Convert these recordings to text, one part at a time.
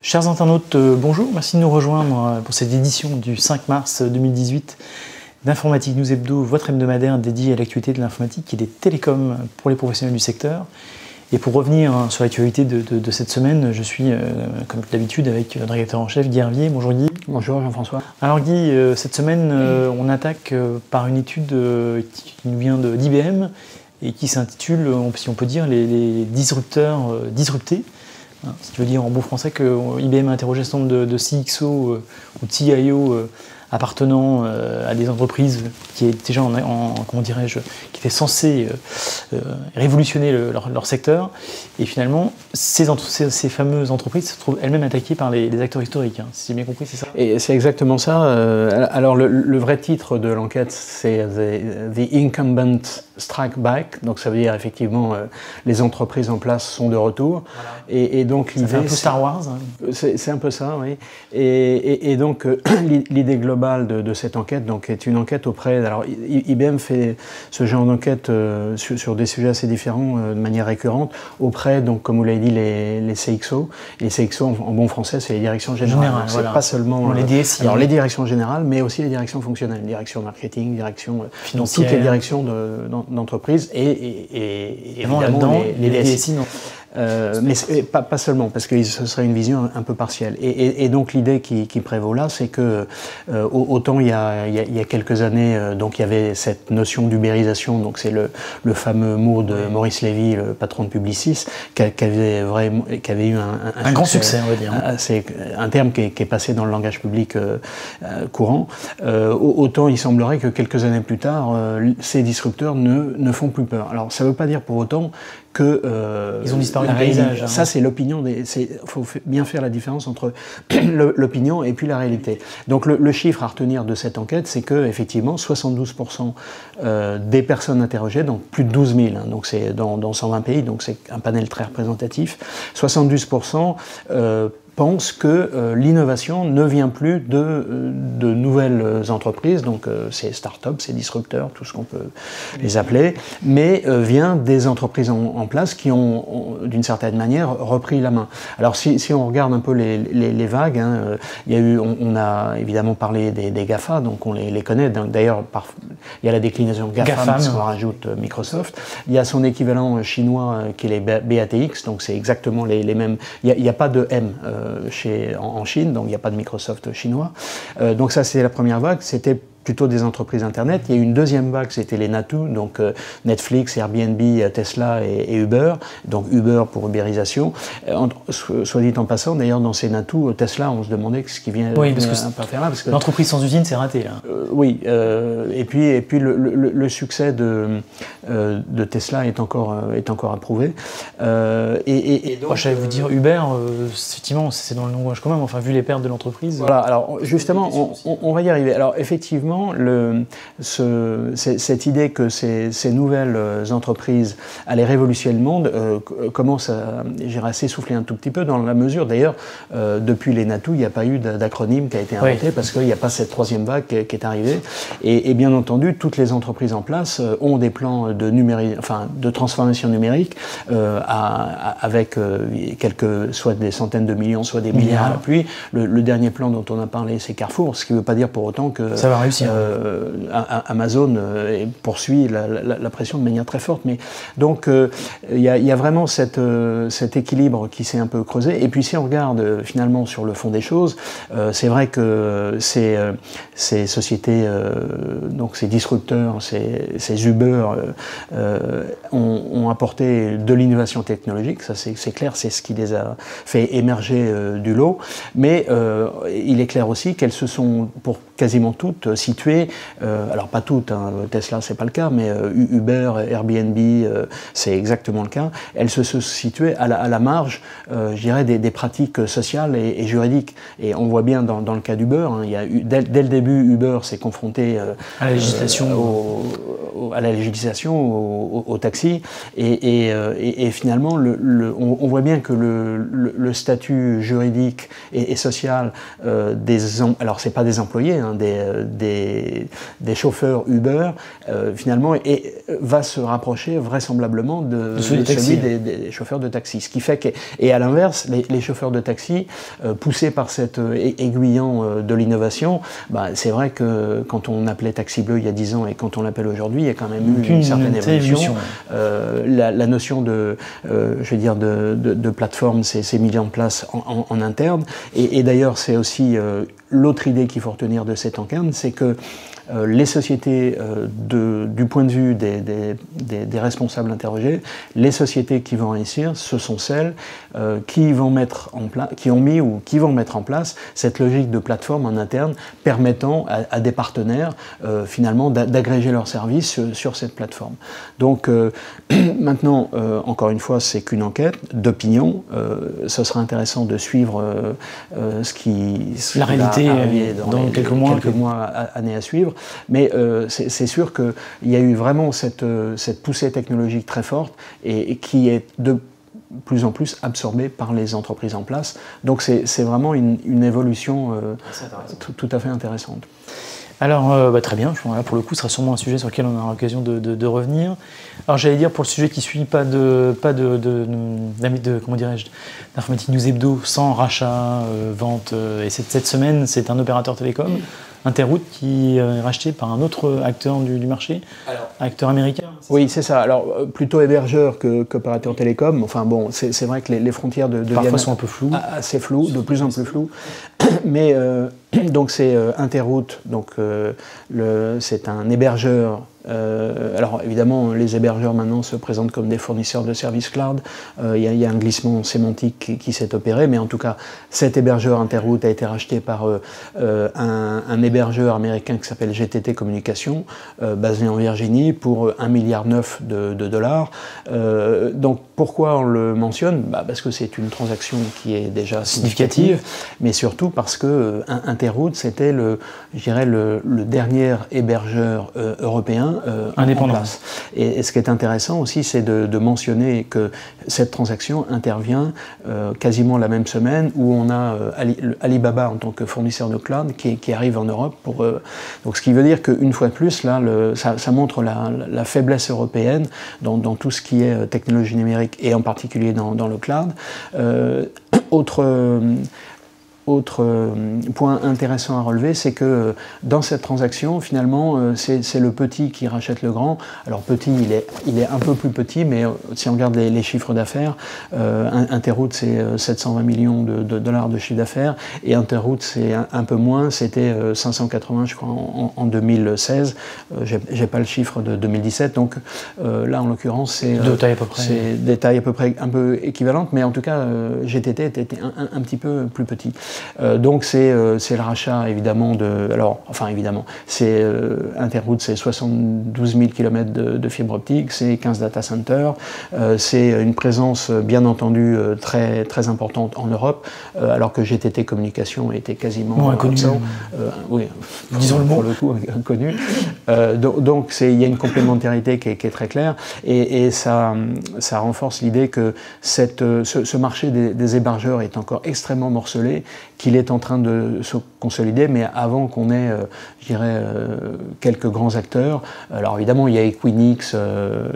Chers internautes, bonjour, merci de nous rejoindre pour cette édition du 5 mars 2018 d'Informatique News Hebdo, votre hebdomadaire dédié à l'actualité de l'informatique et des télécoms pour les professionnels du secteur. Et pour revenir sur l'actualité de cette semaine, je suis, comme d'habitude, avec notre rédacteur en chef, Guy Hervier. Bonjour Guy. Bonjour Jean-François. Alors Guy, cette semaine, on attaque par une étude qui nous vient d'IBM et qui s'intitule, si on peut dire, les disrupteurs disruptés. Ce qui veut dire en beau français que IBM a interrogé un certain nombre de CXO ou TIO appartenant à des entreprises qui étaient déjà comment dirais-je, qui étaient censées révolutionner leur secteur. Et finalement, ces fameuses entreprises se trouvent elles-mêmes attaquées par les acteurs historiques. Si j'ai bien compris, c'est ça? Et c'est exactement ça. Alors le vrai titre de l'enquête, c'est The Incumbent Strike Back. Donc ça veut dire effectivement les entreprises en place sont de retour. Voilà. Et donc ça fait un peu Star Wars. Hein. C'est un peu ça, oui. Et donc l'idée globale de cette enquête donc, est une enquête auprès... Alors IBM fait ce genre d'enquête sur des sujets assez différents de manière récurrente auprès, donc, comme vous l'avez dit, les CXO. Et les CXO, en bon français, c'est les directions générales. C'est voilà. Pas seulement les DSI. Alors les directions générales, mais aussi les directions fonctionnelles, direction marketing, direction financière, toutes les directions d'entreprise et évidemment les DSI. Non. Mais pas seulement, parce que ce serait une vision un peu partielle. Et donc l'idée qui prévaut là, c'est que autant il y a quelques années, donc il y avait cette notion d'ubérisation, donc c'est le fameux mot de Maurice Lévy, le patron de Publicis, qui avait eu un grand succès, on va dire. C'est un terme qui est passé dans le langage public courant. Autant il semblerait que quelques années plus tard, ces disrupteurs ne font plus peur. Alors ça ne veut pas dire pour autant que ils ont disparu du paysage. Ça, c'est l'opinion. Il faut bien faire la différence entre l'opinion et puis la réalité. Donc, le chiffre à retenir de cette enquête, c'est que effectivement, 72% des personnes interrogées, donc plus de 12 000, hein, donc c'est dans 120 pays, donc c'est un panel très représentatif. 72% pensent que l'innovation ne vient plus de nouvelles entreprises, donc c'est start-up, c'est disrupteurs, tout ce qu'on peut les appeler, mais vient des entreprises en place qui ont d'une certaine manière repris la main. Alors si on regarde un peu les vagues, hein, on a évidemment parlé des GAFA, donc on les connaît, d'ailleurs il y a la déclinaison GAFAM, parce qu'on rajoute Microsoft, il y a son équivalent chinois qui est les BATX, donc c'est exactement les mêmes, il n'y a pas de M en Chine, donc il n'y a pas de Microsoft chinois. Donc ça, c'est la première vague, c'était plutôt des entreprises Internet. Il y a eu une deuxième vague, c'était les NATU, donc Netflix, Airbnb, Tesla et Uber, donc Uber pour ubérisation. Soit dit en passant, d'ailleurs, dans ces NATU, Tesla, on se demandait ce qui vient parce que un peu faire là. Parce que l'entreprise sans usine, c'est raté, là. Oui, et puis le succès de Tesla est encore approuvé. Et donc, j'allais vous dire, Uber, effectivement, c'est dans le langage commun, enfin, vu les pertes de l'entreprise... Voilà, alors justement, on va y arriver. Alors effectivement, cette idée que ces nouvelles entreprises allaient révolutionner le monde commence à s'essouffler un tout petit peu, dans la mesure, d'ailleurs, depuis les NATU, il n'y a pas eu d'acronyme qui a été inventé, parce qu'il n'y a pas cette troisième vague qui est arrivée. Et bien entendu, toutes les entreprises en place ont des plans de transformation numérique avec soit des centaines de millions, soit des milliards à l'appui. Le dernier plan dont on a parlé, c'est Carrefour, ce qui ne veut pas dire pour autant que ça va réussir. Amazon poursuit la pression de manière très forte. Mais donc il y a vraiment cet équilibre qui s'est un peu creusé. Et puis si on regarde finalement sur le fond des choses, c'est vrai que ces sociétés, donc ces disrupteurs, ces Uber, ont apporté de l'innovation technologique. Ça c'est clair, c'est ce qui les a fait émerger du lot. Mais il est clair aussi qu'elles se sont pour quasiment toutes situées, alors pas toutes, hein, Tesla c'est pas le cas, mais Uber, Airbnb, c'est exactement le cas, elles se situaient à la marge, je dirais, des pratiques sociales et juridiques. Et on voit bien dans le cas d'Uber, hein, dès le début, Uber s'est confronté à la législation, au taxi, et finalement, on voit bien que le statut juridique et social alors c'est pas des employés, hein, des des chauffeurs Uber, finalement, va se rapprocher vraisemblablement de celui des chauffeurs de taxi. Ce qui fait que, et à l'inverse, les chauffeurs de taxi, poussés par cet aiguillon de l'innovation, c'est vrai que quand on appelait Taxi Bleu il y a 10 ans et quand on l'appelle aujourd'hui, il y a quand même eu une certaine évolution. La notion de plateforme s'est mise en place en interne. Et d'ailleurs, c'est aussi l'autre idée qu'il faut retenir de cette enquête, c'est que les sociétés, du point de vue des responsables interrogés, les sociétés qui vont réussir, ce sont celles qui vont mettre en place cette logique de plateforme en interne permettant à des partenaires finalement d'agréger leurs services sur cette plateforme. Donc maintenant, encore une fois, c'est qu'une enquête d'opinion. Ce sera intéressant de suivre la réalité dans quelques mois, années à suivre. Mais c'est sûr qu'il y a eu vraiment cette poussée technologique très forte et qui est de plus en plus absorbée par les entreprises en place. Donc c'est vraiment une évolution tout à fait intéressante. Alors, très bien, là, pour le coup, ce sera sûrement un sujet sur lequel on aura l'occasion de revenir. Alors, j'allais dire, pour le sujet qui suit, pas de comment dirais-je, d'Informatique News Hebdo sans rachat, vente. Et cette semaine, c'est un opérateur télécom, Interroute, qui est racheté par un autre acteur du marché, acteur américain. Oui, c'est ça. Alors, plutôt hébergeur qu'opérateur télécom. Enfin bon, c'est vrai que les frontières parfois sont un peu floues. Assez floues, de plus en plus floues. Mais donc c'est Interroute, donc c'est un hébergeur. Alors évidemment, les hébergeurs maintenant se présentent comme des fournisseurs de services cloud. Il y a un glissement sémantique qui s'est opéré, mais en tout cas, cet hébergeur Interroute a été racheté par un hébergeur américain qui s'appelle GTT Communications, basé en Virginie, pour 1,9 milliard de dollars. Donc pourquoi on le mentionne? Parce que c'est une transaction qui est déjà significative, mais surtout parce que Interroute, c'était le dernier hébergeur européen indépendant. En place. Et ce qui est intéressant aussi, c'est de mentionner que cette transaction intervient quasiment la même semaine où on a Alibaba en tant que fournisseur de cloud qui arrive en Europe. Donc ce qui veut dire qu'une fois de plus, là, ça montre la faiblesse européenne dans tout ce qui est technologie numérique et en particulier dans le cloud. Autre point intéressant à relever, c'est que dans cette transaction, finalement, c'est le petit qui rachète le grand. Alors petit, il est un peu plus petit, mais si on regarde les chiffres d'affaires, Interroute, c'est 720 millions de dollars de chiffre d'affaires, et Interroute, c'est un peu moins, c'était 580, je crois, en 2016. J'ai pas le chiffre de 2017, donc là, en l'occurrence, c'est des tailles à peu près un peu équivalentes, mais en tout cas, GTT était un petit peu plus petit. Donc c'est le rachat évidemment c'est Interroute, c'est 72 000 km de fibre optique, c'est 15 data centers, c'est une présence bien entendu très, très importante en Europe, alors que GTT Communications était quasiment inconnu. Disons le mot. Pour le coup, inconnu. Donc il y a une complémentarité qui est très claire, et ça renforce l'idée que ce marché des hébergeurs est encore extrêmement morcelé, qu'il est en train de se consolider, mais avant qu'on ait, quelques grands acteurs. Alors évidemment, il y a Equinix,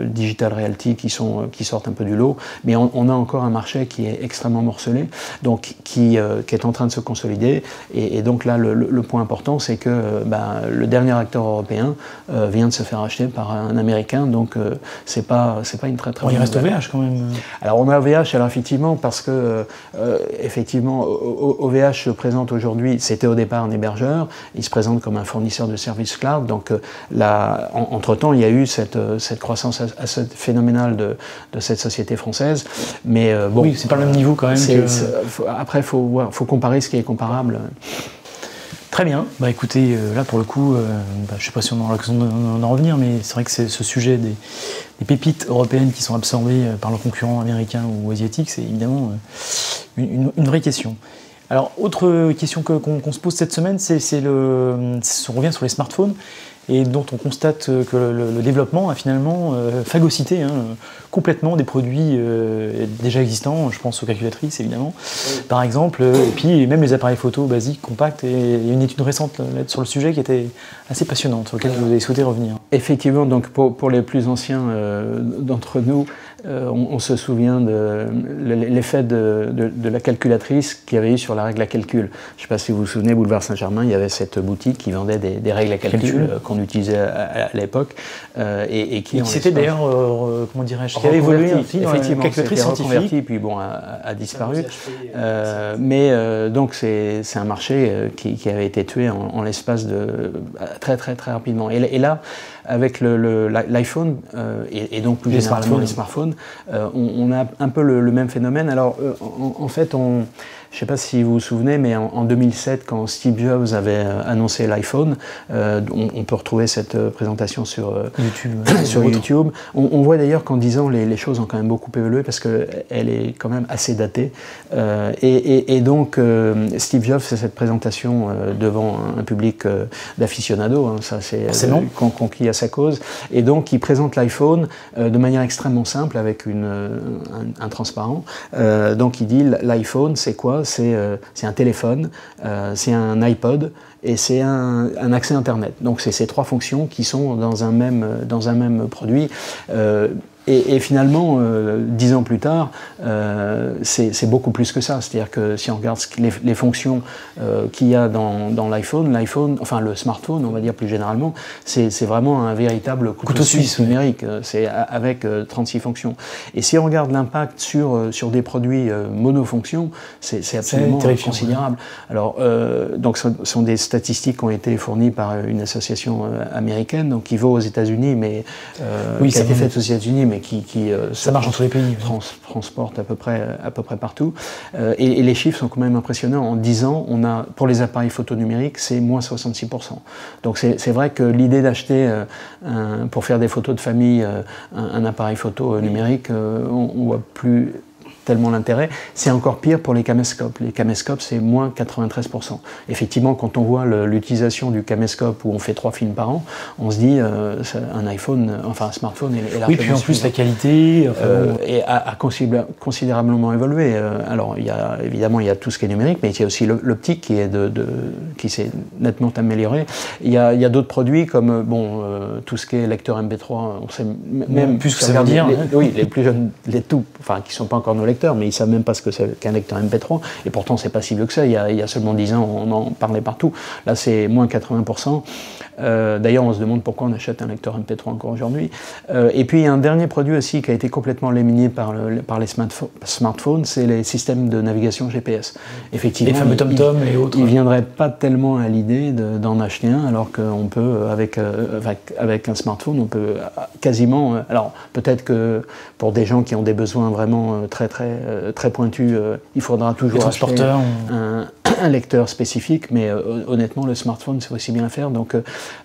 Digital Realty qui sortent un peu du lot, mais on a encore un marché qui est extrêmement morcelé, donc qui est en train de se consolider. Et donc là, le point important, c'est que le dernier acteur européen vient de se faire acheter par un Américain, donc c'est pas une très très bonne il reste nouvelle. OVH quand même. Alors on a OVH, alors effectivement, parce que effectivement, OVH se présente aujourd'hui, c'était au départ un hébergeur, il se présente comme un fournisseur de services cloud, donc entre-temps, il y a eu cette croissance assez phénoménale de cette société française, mais bon... Oui, c'est pas le même niveau quand même. Après, il faut comparer ce qui est comparable. Très bien. Écoutez, là pour le coup, je ne sais pas si on aura l'occasion d'en revenir, mais c'est vrai que ce sujet des pépites européennes qui sont absorbées par leurs concurrents américains ou asiatiques, c'est évidemment une vraie question. Alors, autre question qu'on se pose cette semaine, on revient sur les smartphones. et dont on constate que le développement a finalement phagocyté complètement des produits déjà existants. Je pense aux calculatrices évidemment, par exemple, et puis même les appareils photo basiques, compacts. Et il y a une étude récente sur le sujet qui était assez passionnante, sur laquelle vous avez souhaité revenir. Effectivement, donc pour les plus anciens d'entre nous, on se souvient de l'effet de la calculatrice qu'il y avait eu sur la règle à calcul. Je ne sais pas si vous vous souvenez, boulevard Saint-Germain, il y avait cette boutique qui vendait des règles à calcul qu'on utilisait à l'époque et qui c'était d'ailleurs, comment dirais-je, qui a évolué effectivement, calculatrice scientifique, puis bon, a disparu. Donc c'est un marché qui avait été tué en l'espace de très rapidement. Et là, avec l'iPhone et donc plus généralement les smartphones, on a un peu le même phénomène. Alors en fait, je ne sais pas si vous vous souvenez, mais en 2007, quand Steve Jobs avait annoncé l'iPhone, on peut retrouver cette présentation sur YouTube. On voit d'ailleurs qu'en 10 ans, les choses ont quand même beaucoup évolué parce qu'elle est quand même assez datée. Et donc, Steve Jobs fait cette présentation devant un public d'aficionados, ça c'est conquis à sa cause. Et donc, il présente l'iPhone de manière extrêmement simple avec un transparent. Donc, il dit l'iPhone, c'est quoi ? C'est un téléphone, c'est un iPod et c'est un accès Internet. Donc c'est ces trois fonctions qui sont dans un même produit. Et finalement, 10 ans plus tard, c'est beaucoup plus que ça. C'est-à-dire que si on regarde les fonctions qu'il y a dans l'iPhone, enfin le smartphone, on va dire plus généralement, c'est vraiment un véritable couteau suisse numérique. C'est avec 36 fonctions. Et si on regarde l'impact sur des produits monofonctions, c'est absolument considérable. Alors, donc, ce sont des statistiques qui ont été fournies par une association américaine, donc qui vaut aux États-Unis, mais qui a été faite aux États-Unis, mais qui ça marche dans tous les pays, transporte à peu près partout. Et les chiffres sont quand même impressionnants. En 10 ans, on a, pour les appareils photo numériques, c'est moins 66%. Donc c'est vrai que l'idée d'acheter, pour faire des photos de famille, un appareil photo numérique, on voit plus tellement l'intérêt. C'est encore pire pour les caméscopes. Les caméscopes, c'est moins 93%. Effectivement, quand on voit l'utilisation du caméscope où on fait 3 films par an, on se dit un iPhone, enfin un smartphone est largement. Oui, puis en plus la qualité a considérablement évolué. Alors évidemment il y a tout ce qui est numérique, mais il y a aussi l'optique qui s'est nettement amélioré. Il y a d'autres produits comme tout ce qui est lecteur MP3. On sait même plus ce que ça veut dire. Oui, les plus jeunes, enfin qui sont pas encore nos lecteurs, mais ils ne savent même pas ce que c'est qu'un lecteur MP3, et pourtant c'est pas si vieux que ça, il y a seulement 10 ans on en parlait partout, là c'est moins 80%, d'ailleurs on se demande pourquoi on achète un lecteur MP3 encore aujourd'hui, et puis il y a un dernier produit aussi qui a été complètement éliminé par les smartphones, c'est les systèmes de navigation GPS. Effectivement, les fameux TomTom et autres. Ils ne viendraient pas tellement à l'idée d'en acheter un, alors qu'on peut, avec un smartphone, on peut quasiment, alors peut-être que pour des gens qui ont des besoins vraiment très pointu, il faudra toujours acheter un lecteur spécifique, mais honnêtement le smartphone c'est aussi bien faire. Donc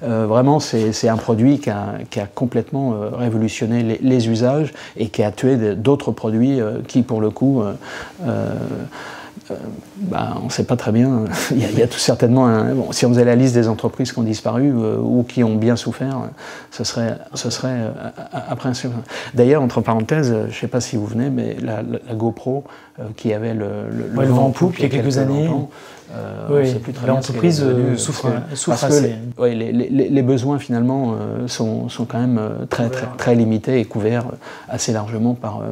vraiment c'est un produit qui a complètement révolutionné les usages et qui a tué d'autres produits qui pour le coup on ne sait pas très bien. Il y a tout certainement si on faisait la liste des entreprises qui ont disparu ou qui ont bien souffert, ce serait après. D'ailleurs, entre parenthèses, je ne sais pas si vous venez, mais la GoPro qui avait le vent en poupe il y a quelques années. L'entreprise souffre assez. Oui, les besoins finalement sont quand même très limités et couverts assez largement par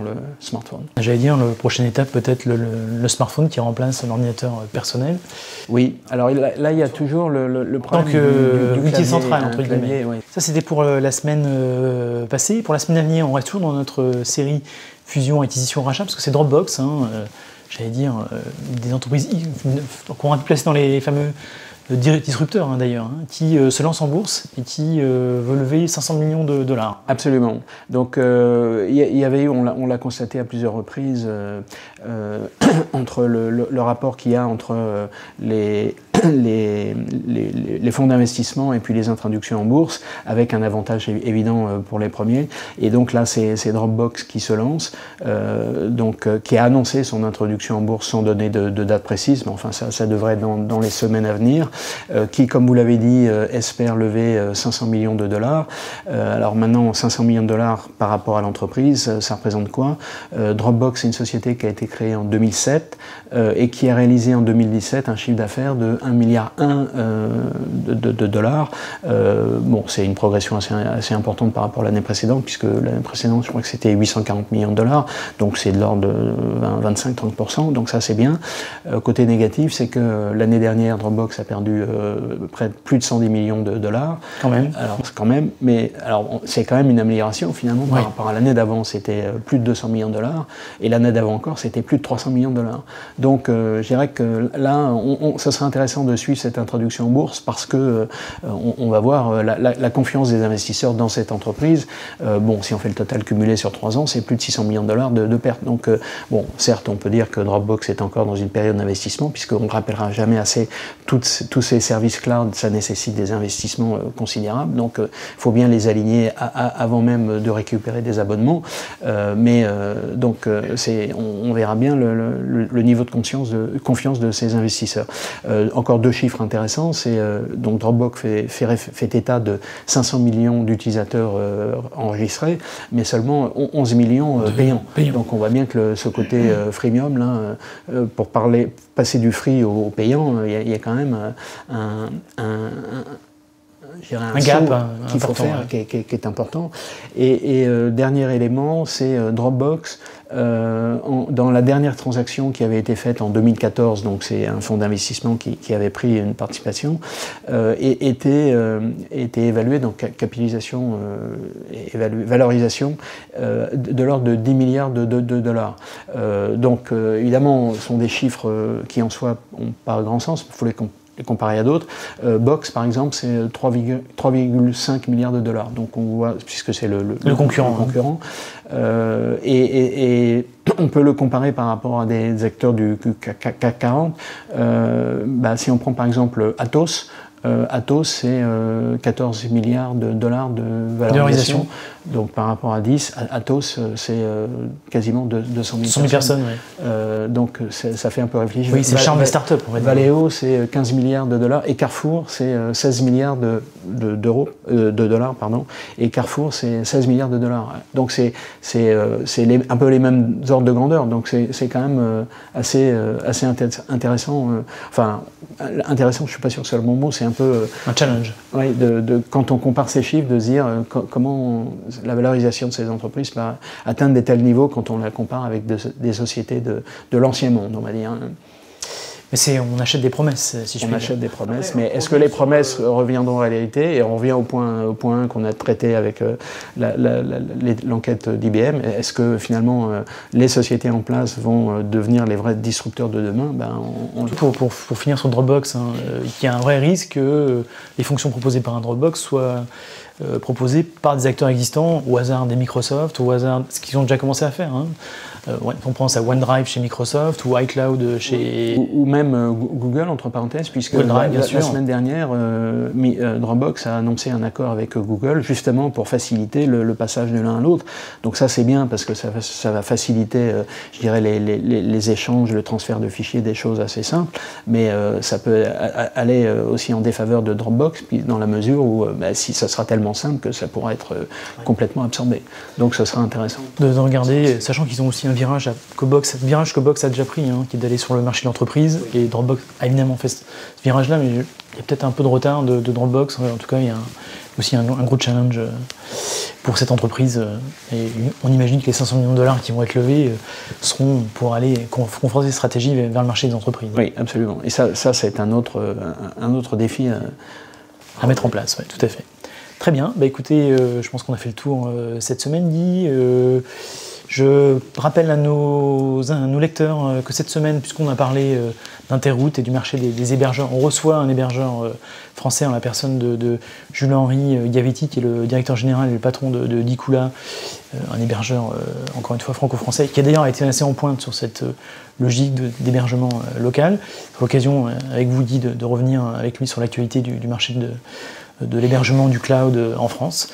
le smartphone. J'allais dire, la prochaine étape peut-être le smartphone qui remplace l'ordinateur personnel. Oui, alors là il y a toujours le problème du l'outil central entre guillemets. Oui. Ça c'était pour la semaine passée. Pour la semaine à venir, on reste toujours dans notre série fusion, acquisition, rachat, parce que c'est Dropbox, j'allais dire, des entreprises qu'on aurait pu placer dans les fameux disrupteur d'ailleurs, qui se lance en bourse et qui veut lever 500 millions de dollars. Absolument. Donc il y avait eu, on l'a constaté à plusieurs reprises, entre le rapport qu'il y a entre les fonds d'investissement et puis les introductions en bourse, avec un avantage évident pour les premiers. Et donc là, c'est Dropbox qui se lance, qui a annoncé son introduction en bourse sans donner de date précise, mais enfin ça devrait être dans les semaines à venir, qui, comme vous l'avez dit, espère lever 500 millions de dollars. Alors maintenant, 500 millions de dollars par rapport à l'entreprise, ça représente quoi? Dropbox, c'est une société qui a été créée en 2007 et qui a réalisé en 2017 un chiffre d'affaires de 1,1 milliard de dollars. Bon, c'est une progression assez importante par rapport à l'année précédente, puisque l'année précédente, je crois que c'était 840 millions de dollars, donc c'est de l'ordre de 25-30%, donc ça c'est bien. Côté négatif, c'est que l'année dernière, Dropbox a perdu plus de 110 millions de dollars. Quand même. Alors, quand même, mais c'est quand même une amélioration finalement par rapport à l'année d'avant, c'était plus de 200 millions de dollars, et l'année d'avant encore, c'était plus de 300 millions de dollars. Donc, je dirais que là, ça serait intéressant de suivre cette introduction en bourse parce que on va voir la confiance des investisseurs dans cette entreprise. Bon, si on fait le total cumulé sur 3 ans, c'est plus de 600 millions de dollars de pertes. Donc, bon, certes, on peut dire que Dropbox est encore dans une période d'investissement, puisqu'on ne rappellera jamais assez tous ces services cloud, ça nécessite des investissements considérables. Donc, il faut bien les aligner avant même de récupérer des abonnements. On verra bien le niveau de confiance de ces investisseurs. Encore 2 chiffres intéressants, c'est donc Dropbox fait état de 500 millions d'utilisateurs enregistrés, mais seulement 11 millions payants. Donc on voit bien que ce côté freemium, là, pour passer du free au payant, il y a quand même un gap qu'il faut faire, qui est important. Et dernier élément, c'est Dropbox. Dans la dernière transaction qui avait été faite en 2014, donc c'est un fonds d'investissement qui avait pris une participation, était évalué, donc capitalisation valorisation de l'ordre de 10 milliards de dollars. Donc évidemment, ce sont des chiffres qui en soi n'ont pas grand sens, il faut les comparer à d'autres. Box, par exemple, c'est 3,5 milliards de dollars. Donc on voit, puisque c'est le concurrent. Et on peut le comparer par rapport à des acteurs du CAC 40. Si on prend par exemple Atos, c'est 14 milliards de dollars de valorisation. Donc par rapport à 10, Atos, c'est quasiment 200 000 personnes. Ouais. Donc ça fait un peu réfléchir. Oui, c'est le charme des startups. Valeo, c'est 15 milliards de dollars. Et Carrefour, c'est 16 milliards de dollars. Et Carrefour, c'est 16 milliards de dollars. Donc c'est un peu les mêmes ordres de grandeur. Donc c'est quand même assez intéressant. Intéressant, je ne suis pas sûr que c'est le bon mot, c'est un peu... un challenge. Oui, quand on compare ces chiffres, de se dire comment la valorisation de ces entreprises peut atteindre des tels niveaux quand on la compare avec des sociétés de l'ancien monde, on va dire. Mais on achète des promesses, si je puis dire. On achète des promesses, mais est-ce que les promesses reviendront à la réalité? Et on revient au point qu'on a traité avec l'enquête d'IBM. Est-ce que finalement les sociétés en place vont devenir les vrais disrupteurs de demain? Pour finir sur Dropbox, il y a un vrai risque que les fonctions proposées par un Dropbox soient proposées par des acteurs existants, au hasard des Microsoft, au hasard ce qu'ils ont déjà commencé à faire. On pense à OneDrive chez Microsoft ou iCloud chez... Ou même Google, entre parenthèses, puisque la semaine dernière, Dropbox a annoncé un accord avec Google, justement pour faciliter le passage de l'un à l'autre. Donc ça, c'est bien, parce que ça va faciliter, je dirais, les échanges, le transfert de fichiers, des choses assez simples, mais ça peut aller aussi en défaveur de Dropbox, dans la mesure où si ça sera tellement simple que ça pourra être complètement absorbé. Donc ce sera intéressant. De regarder, sachant qu'ils ont aussi un virage que Box a déjà pris, qui est d'aller sur le marché de l'entreprise, et Dropbox a évidemment fait ce virage-là, mais il y a peut-être un peu de retard de Dropbox. En tout cas, il y a aussi un gros challenge pour cette entreprise, et on imagine que les 500 millions de dollars qui vont être levés seront pour aller confronter ces stratégies vers le marché des entreprises. Oui, absolument. Et ça c'est un autre défi à mettre en place, ouais, tout à fait. Très bien, écoutez, je pense qu'on a fait le tour cette semaine, Guy. Je rappelle à nos lecteurs que cette semaine, puisqu'on a parlé d'Interroute et du marché des hébergeurs, on reçoit un hébergeur français en la personne de Jules-Henri Iavetti, qui est le directeur général et le patron de Dicula, un hébergeur, encore une fois, franco-français, qui a d'ailleurs été assez en pointe sur cette logique d'hébergement local. L'occasion, avec vous, Guy, de revenir avec lui sur l'actualité du marché de l'hébergement du cloud en France.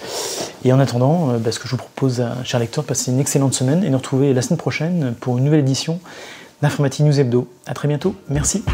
Et en attendant, ce que je vous propose, chers lecteurs, de passer une excellente semaine et de nous retrouver la semaine prochaine pour une nouvelle édition d'Informatique News Hebdo. À très bientôt, merci.